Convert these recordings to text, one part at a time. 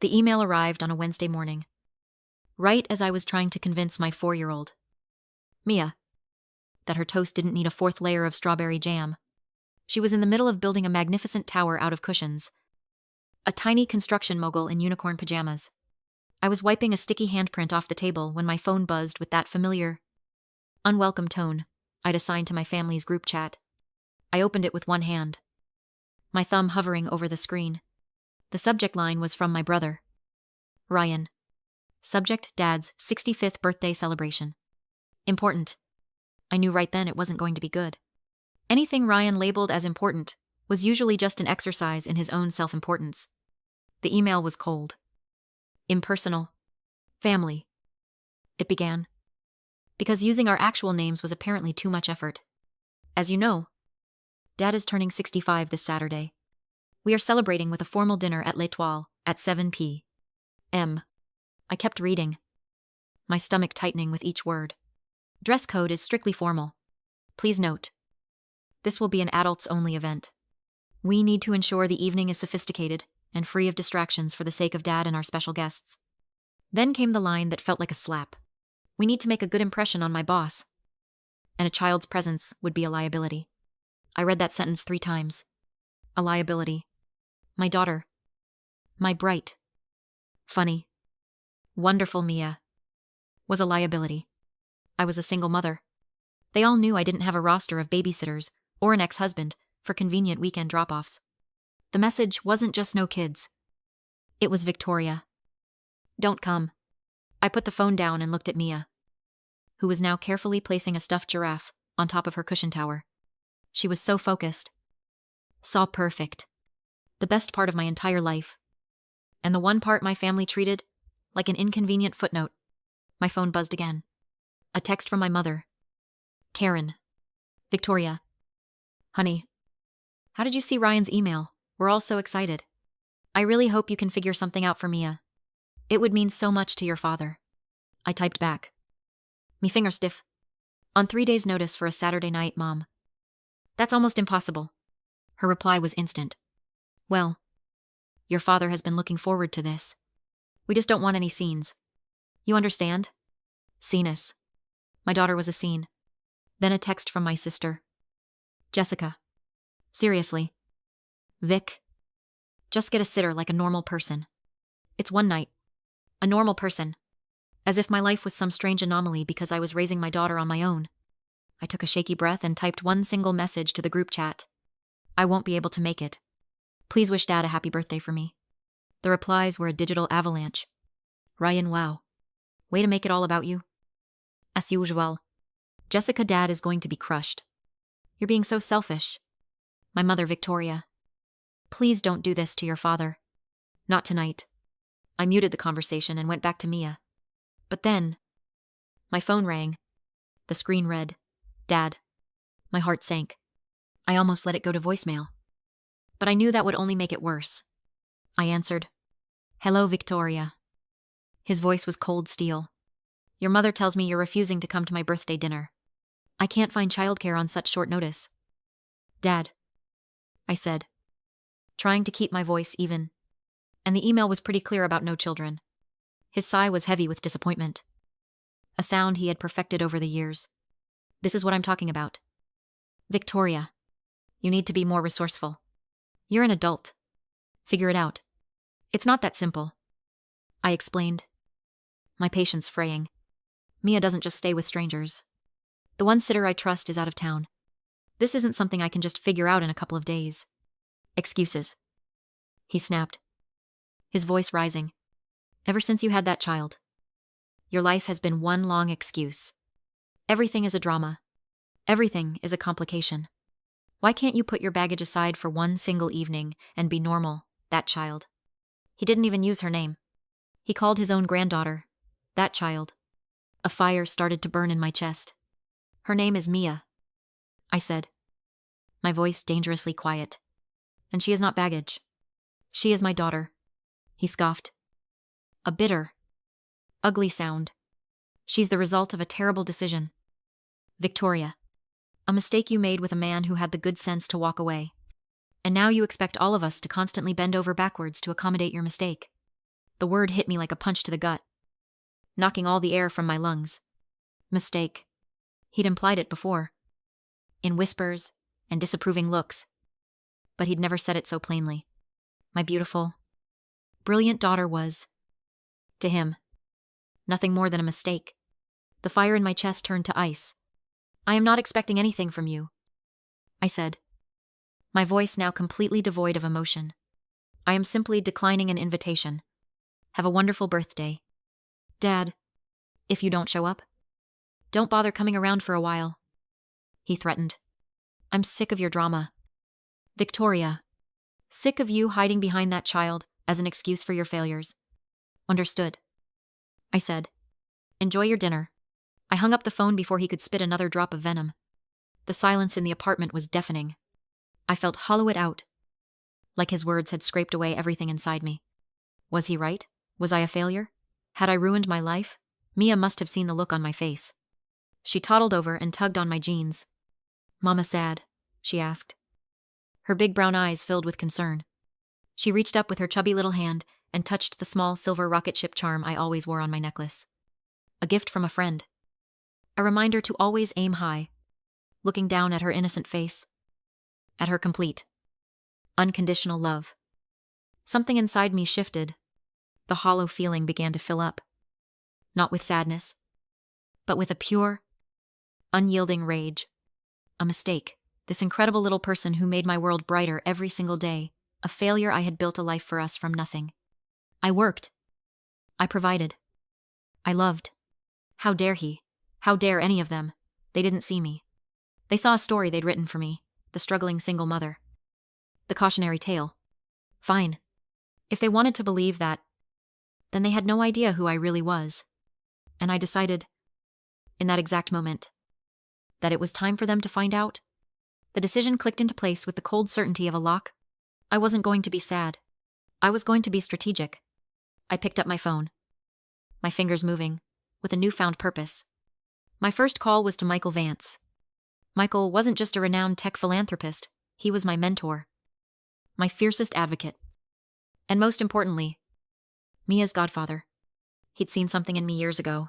The email arrived on a Wednesday morning, right as I was trying to convince my 4-year-old, Mia, that her toast didn't need a fourth layer of strawberry jam. She was in the middle of building a magnificent tower out of cushions, a tiny construction mogul in unicorn pajamas. I was wiping a sticky handprint off the table when my phone buzzed with that familiar, unwelcome tone I'd assigned to my family's group chat. I opened it with one hand, my thumb hovering over the screen. The subject line was from my brother, Ryan. Subject: Dad's 65th birthday celebration. Important. I knew right then it wasn't going to be good. Anything Ryan labeled as important was usually just an exercise in his own self-importance. The email was cold, impersonal. Family, it began, because using our actual names was apparently too much effort. As you know, Dad is turning 65 this Saturday. We are celebrating with a formal dinner at L'Etoile at 7 p.m. I kept reading, my stomach tightening with each word. Dress code is strictly formal. Please note, this will be an adults-only event. We need to ensure the evening is sophisticated and free of distractions for the sake of Dad and our special guests. Then came the line that felt like a slap. We need to make a good impression on my boss, and a child's presence would be a liability. I read that sentence 3 times. A liability. My daughter. My bright, funny, wonderful Mia was a liability. I was a single mother. They all knew I didn't have a roster of babysitters or an ex-husband for convenient weekend drop-offs. The message wasn't just no kids. It was Victoria. Don't come. I put the phone down and looked at Mia, who was now carefully placing a stuffed giraffe on top of her cushion tower. She was so focused. Saw perfect. The best part of my entire life. And the one part my family treated like an inconvenient footnote. My phone buzzed again. A text from my mother. Karen. Victoria. Honey. How did you see Ryan's email? We're all so excited. I really hope you can figure something out for Mia. It would mean so much to your father. I typed back. Me finger stiff. On 3 days' notice for a Saturday night, Mom. That's almost impossible. Her reply was instant. Well, your father has been looking forward to this. We just don't want any scenes. You understand? Scenus. My daughter was a scene. Then a text from my sister. Jessica. Seriously. Vic. Just get a sitter like a normal person. It's one night. A normal person. As if my life was some strange anomaly because I was raising my daughter on my own. I took a shaky breath and typed one single message to the group chat. I won't be able to make it. Please wish Dad a happy birthday for me. The replies were a digital avalanche. Ryan, wow. Way to make it all about you. As usual. Jessica, Dad is going to be crushed. You're being so selfish. My mother, Victoria. Please don't do this to your father. Not tonight. I muted the conversation and went back to Mia. But then, my phone rang. The screen read, Dad. My heart sank. I almost let it go to voicemail. But I knew that would only make it worse. I answered, Hello, Victoria. His voice was cold steel. Your mother tells me you're refusing to come to my birthday dinner. I can't find childcare on such short notice. Dad, I said, trying to keep my voice even. And the email was pretty clear about no children. His sigh was heavy with disappointment. A sound he had perfected over the years. This is what I'm talking about. Victoria, you need to be more resourceful. You're an adult. Figure it out. It's not that simple. I explained, my patience fraying. Mia doesn't just stay with strangers. The one sitter I trust is out of town. This isn't something I can just figure out in a couple of days. Excuses. He snapped, his voice rising. Ever since you had that child, your life has been one long excuse. Everything is a drama. Everything is a complication. Why can't you put your baggage aside for one single evening and be normal, that child? He didn't even use her name. He called his own granddaughter, that child. A fire started to burn in my chest. Her name is Mia, I said, my voice dangerously quiet. And she is not baggage. She is my daughter. He scoffed. A bitter, ugly sound. She's the result of a terrible decision. Victoria, a mistake you made with a man who had the good sense to walk away. And now you expect all of us to constantly bend over backwards to accommodate your mistake. The word hit me like a punch to the gut, knocking all the air from my lungs. Mistake. He'd implied it before, in whispers and disapproving looks, but he'd never said it so plainly. My beautiful, brilliant daughter was, to him, nothing more than a mistake. The fire in my chest turned to ice. I am not expecting anything from you, I said, my voice now completely devoid of emotion. I am simply declining an invitation. Have a wonderful birthday. Dad, if you don't show up, don't bother coming around for a while, he threatened. I'm sick of your drama. Victoria, sick of you hiding behind that child as an excuse for your failures. Understood, I said. Enjoy your dinner. I hung up the phone before he could spit another drop of venom. The silence in the apartment was deafening. I felt hollow it out, like his words had scraped away everything inside me. Was he right? Was I a failure? Had I ruined my life? Mia must have seen the look on my face. She toddled over and tugged on my jeans. Mama sad? She asked. Her big brown eyes filled with concern. She reached up with her chubby little hand and touched the small silver rocket ship charm I always wore on my necklace. A gift from a friend. A reminder to always aim high. Looking down at her innocent face. At her complete, unconditional love. Something inside me shifted. The hollow feeling began to fill up. Not with sadness, but with a pure, unyielding rage. A mistake. This incredible little person who made my world brighter every single day. A failure. I had built a life for us from nothing. I worked. I provided. I loved. How dare he? How dare any of them? They didn't see me. They saw a story they'd written for me. The struggling single mother. The cautionary tale. Fine. If they wanted to believe that, then they had no idea who I really was. And I decided, in that exact moment, that it was time for them to find out. The decision clicked into place with the cold certainty of a lock. I wasn't going to be sad. I was going to be strategic. I picked up my phone, my fingers moving, with a newfound purpose. My first call was to Michael Vance. Michael wasn't just a renowned tech philanthropist, he was my mentor, my fiercest advocate, and most importantly, Mia's godfather. He'd seen something in me years ago.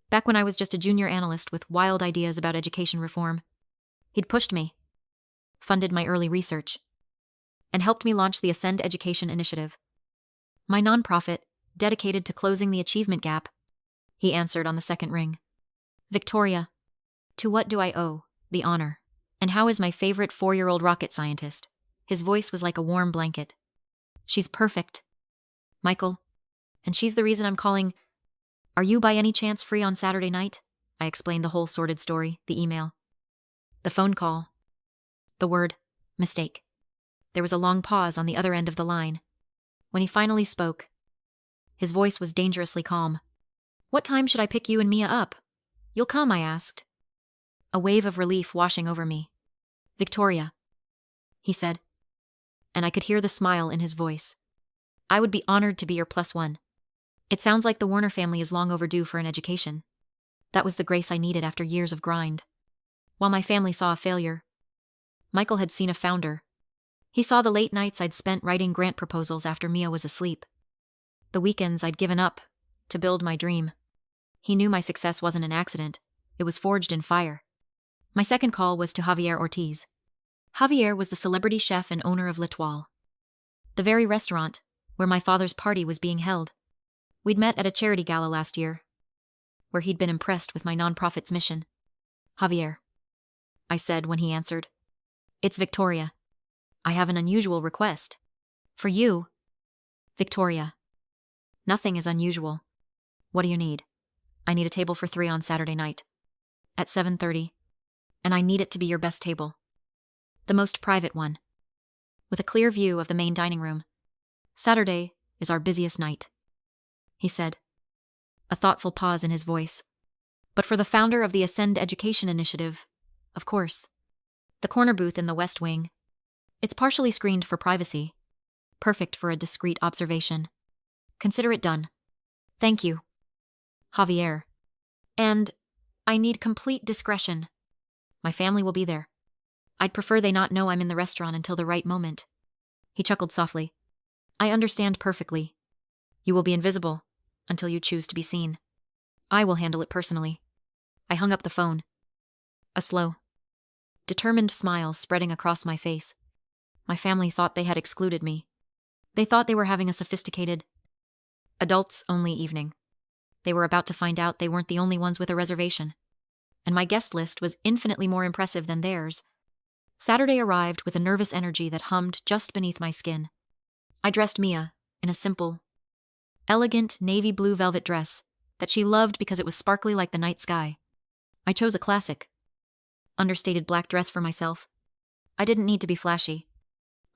Back when I was just a junior analyst with wild ideas about education reform, he'd pushed me, funded my early research, and helped me launch the Ascend Education Initiative, my nonprofit dedicated to closing the achievement gap. He answered on the second ring. Victoria, to what do I owe the honor? And how is my favorite 4-year-old rocket scientist? His voice was like a warm blanket. She's perfect, Michael, and she's the reason I'm calling. Are you by any chance free on Saturday night? I explained the whole sordid story, the email, the phone call, the word, mistake. There was a long pause on the other end of the line. When he finally spoke, his voice was dangerously calm. What time should I pick you and Mia up? You'll come, I asked. A wave of relief washing over me. Victoria, he said, and I could hear the smile in his voice. I would be honored to be your +1. It sounds like the Warner family is long overdue for an education. That was the grace I needed after years of grind. While my family saw a failure, Michael had seen a founder. He saw the late nights I'd spent writing grant proposals after Mia was asleep. The weekends I'd given up to build my dream. He knew my success wasn't an accident. It was forged in fire. My second call was to Javier Ortiz. Javier was the celebrity chef and owner of L'Etoile, the very restaurant where my father's party was being held. We'd met at a charity gala last year, where he'd been impressed with my nonprofit's mission. Javier, I said when he answered. It's Victoria. I have an unusual request. For you, Victoria. Nothing is unusual. What do you need? I need a table for 3 on Saturday night. At 7:30. And I need it to be your best table. The most private one. With a clear view of the main dining room. Saturday is our busiest night, he said. A thoughtful pause in his voice. But for the founder of the Ascend Education Initiative, of course. The corner booth in the West Wing. It's partially screened for privacy. Perfect for a discreet observation. Consider it done. Thank you, Javier. And I need complete discretion. My family will be there. I'd prefer they not know I'm in the restaurant until the right moment. He chuckled softly. I understand perfectly. You will be invisible until you choose to be seen. I will handle it personally. I hung up the phone. A slow, determined smile spreading across my face. My family thought they had excluded me. They thought they were having a sophisticated, adults-only evening. They were about to find out they weren't the only ones with a reservation. And my guest list was infinitely more impressive than theirs. Saturday arrived with a nervous energy that hummed just beneath my skin. I dressed Mia in a simple, elegant navy blue velvet dress that she loved because it was sparkly like the night sky. I chose a classic, understated black dress for myself. I didn't need to be flashy.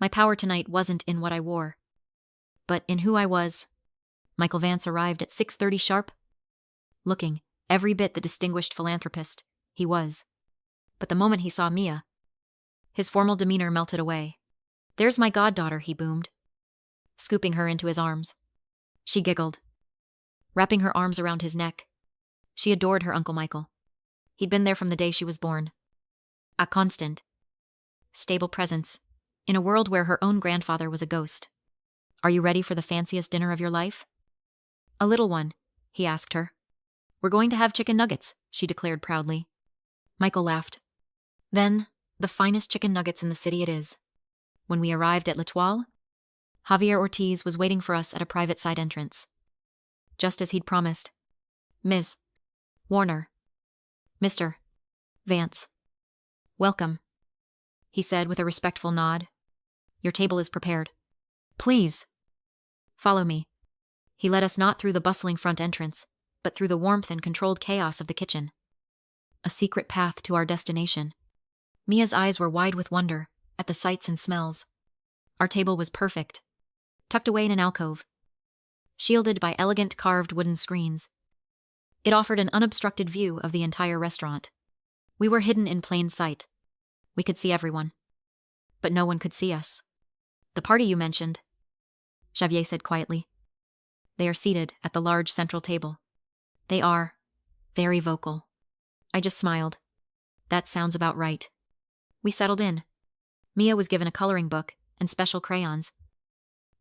My power tonight wasn't in what I wore, but in who I was. Michael Vance arrived at 6:30 sharp, looking every bit the distinguished philanthropist he was. But the moment he saw Mia, his formal demeanor melted away. "There's my goddaughter," he boomed, scooping her into his arms. She giggled, wrapping her arms around his neck. She adored her Uncle Michael. He'd been there from the day she was born. A constant, stable presence in a world where her own grandfather was a ghost. "Are you ready for the fanciest dinner of your life?" "A little one," he asked her. "We're going to have chicken nuggets," she declared proudly. Michael laughed. "Then, the finest chicken nuggets in the city it is." When we arrived at L'Etoile, Javier Ortiz was waiting for us at a private side entrance. Just as he'd promised. "Ms. Warner. Mr. Vance. Welcome," he said with a respectful nod. "Your table is prepared. Please, follow me." He led us not through the bustling front entrance, but through the warmth and controlled chaos of the kitchen. A secret path to our destination. Mia's eyes were wide with wonder at the sights and smells. Our table was perfect, tucked away in an alcove, shielded by elegant carved wooden screens. It offered an unobstructed view of the entire restaurant. We were hidden in plain sight. We could see everyone, but no one could see us. "The party you mentioned," Xavier said quietly. "They are seated at the large central table. They are very vocal." I just smiled. That sounds about right. We settled in. Mia was given a coloring book and special crayons,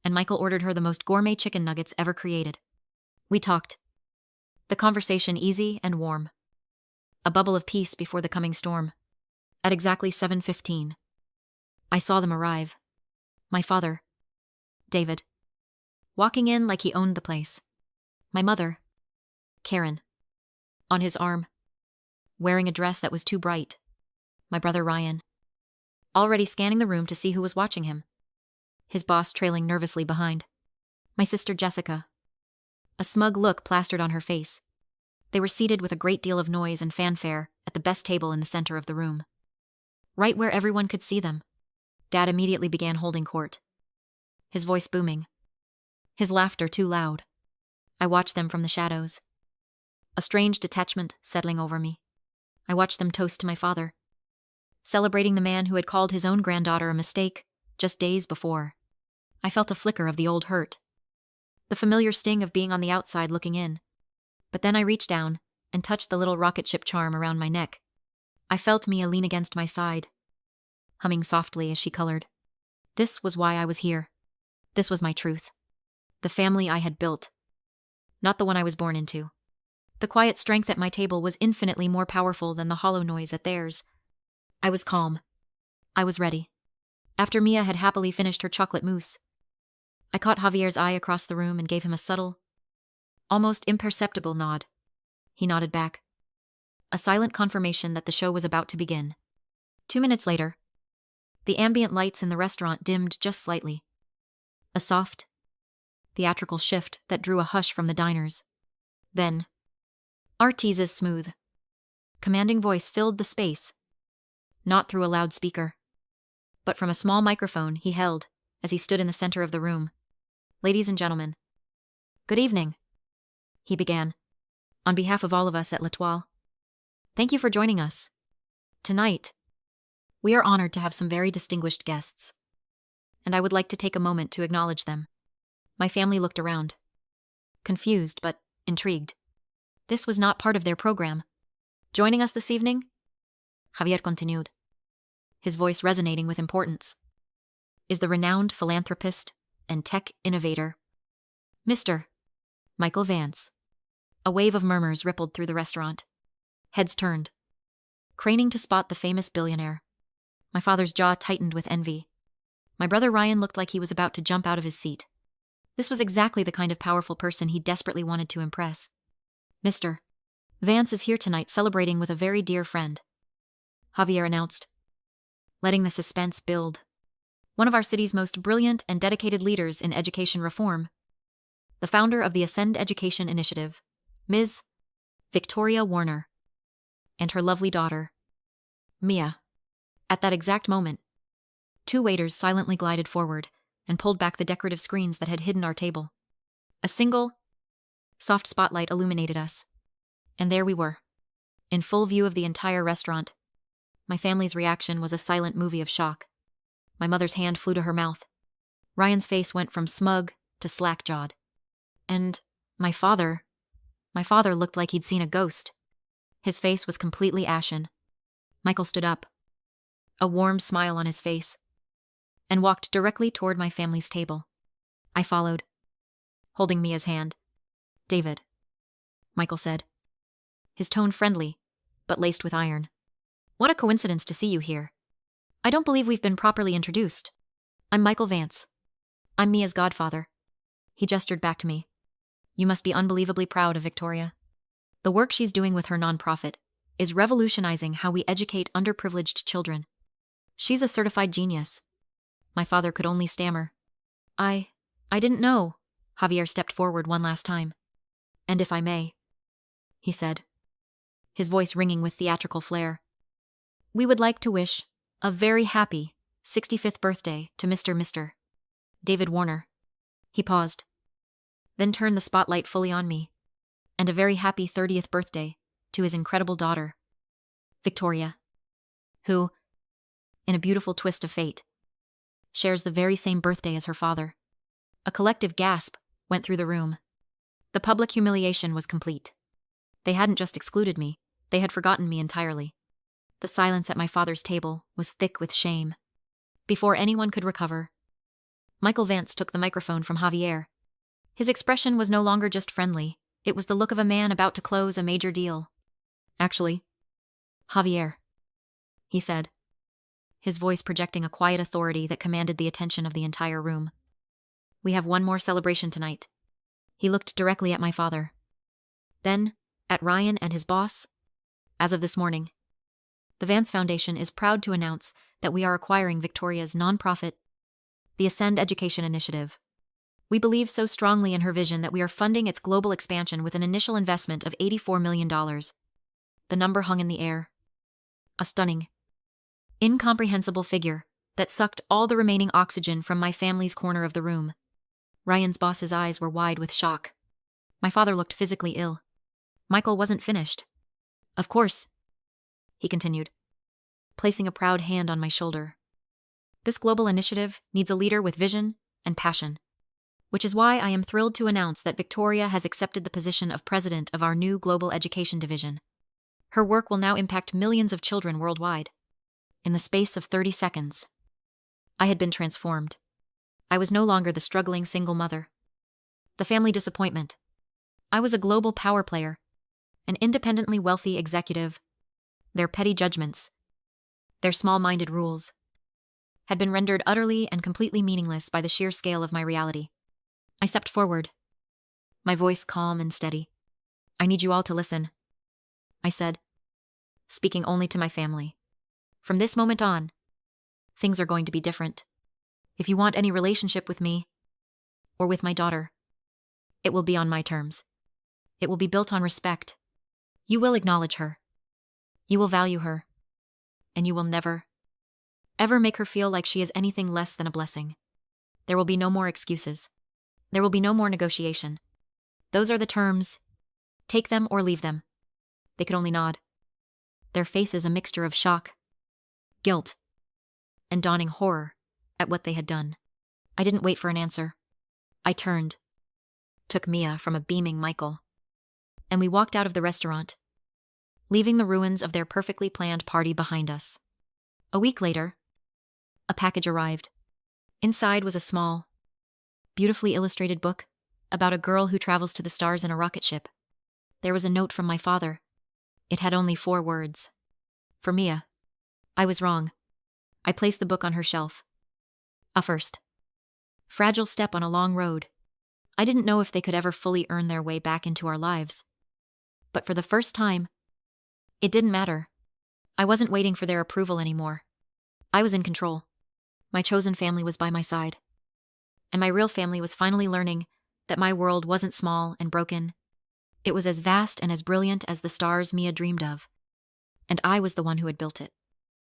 and Michael ordered her the most gourmet chicken nuggets ever created. We talked. The conversation easy and warm. A bubble of peace before the coming storm. At exactly 7:15, I saw them arrive. My father, David, walking in like he owned the place. My mother, Karen, on his arm, wearing a dress that was too bright. My brother Ryan, already scanning the room to see who was watching him, his boss trailing nervously behind. My sister Jessica, a smug look plastered on her face. They were seated with a great deal of noise and fanfare at the best table in the center of the room, right where everyone could see them. Dad immediately began holding court, his voice booming, his laughter too loud. I watched them from the shadows, a strange detachment settling over me. I watched them toast to my father, celebrating the man who had called his own granddaughter a mistake just days before. I felt a flicker of the old hurt, the familiar sting of being on the outside looking in. But then I reached down and touched the little rocket ship charm around my neck. I felt Mia lean against my side, humming softly as she colored. This was why I was here. This was my truth. The family I had built, not the one I was born into. The quiet strength at my table was infinitely more powerful than the hollow noise at theirs. I was calm. I was ready. After Mia had happily finished her chocolate mousse, I caught Javier's eye across the room and gave him a subtle, almost imperceptible nod. He nodded back, a silent confirmation that the show was about to begin. 2 minutes later, the ambient lights in the restaurant dimmed just slightly. A soft, theatrical shift that drew a hush from the diners. Then, Ortiz's smooth, commanding voice filled the space, not through a loudspeaker, but from a small microphone he held as he stood in the center of the room. "Ladies and gentlemen, good evening," he began, on behalf of all of us at L'Etoile. "Thank you for joining us. Tonight, we are honored to have some very distinguished guests, and I would like to take a moment to acknowledge them." My family looked around, confused but intrigued. This was not part of their program. "Joining us this evening," Javier continued, his voice resonating with importance, "is the renowned philanthropist and tech innovator, Mr. Michael Vance. A wave of murmurs rippled through the restaurant. Heads turned, craning to spot the famous billionaire. My father's jaw tightened with envy. My brother Ryan looked like he was about to jump out of his seat. This was exactly the kind of powerful person he desperately wanted to impress. Mr. Vance is here tonight celebrating with a very dear friend, Javier announced, letting the suspense build. One of our city's most brilliant and dedicated leaders in education reform. The founder of the Ascend Education Initiative, Ms. Victoria Warner, and her lovely daughter, Mia. At that exact moment, two waiters silently glided forward and pulled back the decorative screens that had hidden our table. A single, soft spotlight illuminated us, and there we were, in full view of the entire restaurant. My family's reaction was a silent movie of shock. My mother's hand flew to her mouth. Ryan's face went from smug to slack-jawed. And my father looked like he'd seen a ghost. His face was completely ashen. Michael stood up, a warm smile on his face, and walked directly toward my family's table. I followed, holding Mia's hand. David, Michael said, his tone friendly, but laced with iron. What a coincidence to see you here. I don't believe we've been properly introduced. I'm Michael Vance. I'm Mia's godfather. He gestured back to me. You must be unbelievably proud of Victoria. The work she's doing with her nonprofit is revolutionizing how we educate underprivileged children. She's a certified genius. My father could only stammer. I didn't know. Javier stepped forward one last time. And if I may, he said, his voice ringing with theatrical flair, we would like to wish a very happy 65th birthday to Mr. David Warner. He paused, then turned the spotlight fully on me, and a very happy 30th birthday to his incredible daughter, Victoria, who, in a beautiful twist of fate, shares the very same birthday as her father. A collective gasp went through the room. The public humiliation was complete. They hadn't just excluded me, they had forgotten me entirely. The silence at my father's table was thick with shame. Before anyone could recover, Michael Vance took the microphone from Javier. His expression was no longer just friendly, it was the look of a man about to close a major deal. Actually, Javier, he said, his voice projecting a quiet authority that commanded the attention of the entire room. We have one more celebration tonight. He looked directly at my father. Then, at Ryan and his boss. As of this morning, the Vance Foundation is proud to announce that we are acquiring Victoria's nonprofit, the Ascend Education Initiative. We believe so strongly in her vision that we are funding its global expansion with an initial investment of $84 million. The number hung in the air. A stunning, incomprehensible figure that sucked all the remaining oxygen from my family's corner of the room. Ryan's boss's eyes were wide with shock. My father looked physically ill. Michael wasn't finished. Of course, he continued, placing a proud hand on my shoulder. This global initiative needs a leader with vision and passion, which is why I am thrilled to announce that Victoria has accepted the position of president of our new global education division. Her work will now impact millions of children worldwide. In the space of 30 seconds, I had been transformed. I was no longer the struggling single mother, the family disappointment. I was a global power player, an independently wealthy executive. Their petty judgments, their small-minded rules, had been rendered utterly and completely meaningless by the sheer scale of my reality. I stepped forward, my voice calm and steady. I need you all to listen, I said, speaking only to my family. From this moment on, things are going to be different. If you want any relationship with me, or with my daughter, it will be on my terms. It will be built on respect. You will acknowledge her. You will value her. And you will never, ever make her feel like she is anything less than a blessing. There will be no more excuses. There will be no more negotiation. Those are the terms. Take them or leave them. They could only nod. Their faces a mixture of shock, guilt, and dawning horror at what they had done. I didn't wait for an answer. I turned, took Mia from a beaming Michael, and we walked out of the restaurant, leaving the ruins of their perfectly planned party behind us. A week later, a package arrived. Inside was a small, beautifully illustrated book, about a girl who travels to the stars in a rocket ship. There was a note from my father. It had only 4 words. For Mia. I was wrong. I placed the book on her shelf. A first. Fragile step on a long road. I didn't know if they could ever fully earn their way back into our lives. But for the first time, it didn't matter. I wasn't waiting for their approval anymore. I was in control. My chosen family was by my side. And my real family was finally learning that my world wasn't small and broken. It was as vast and as brilliant as the stars Mia dreamed of. And I was the one who had built it.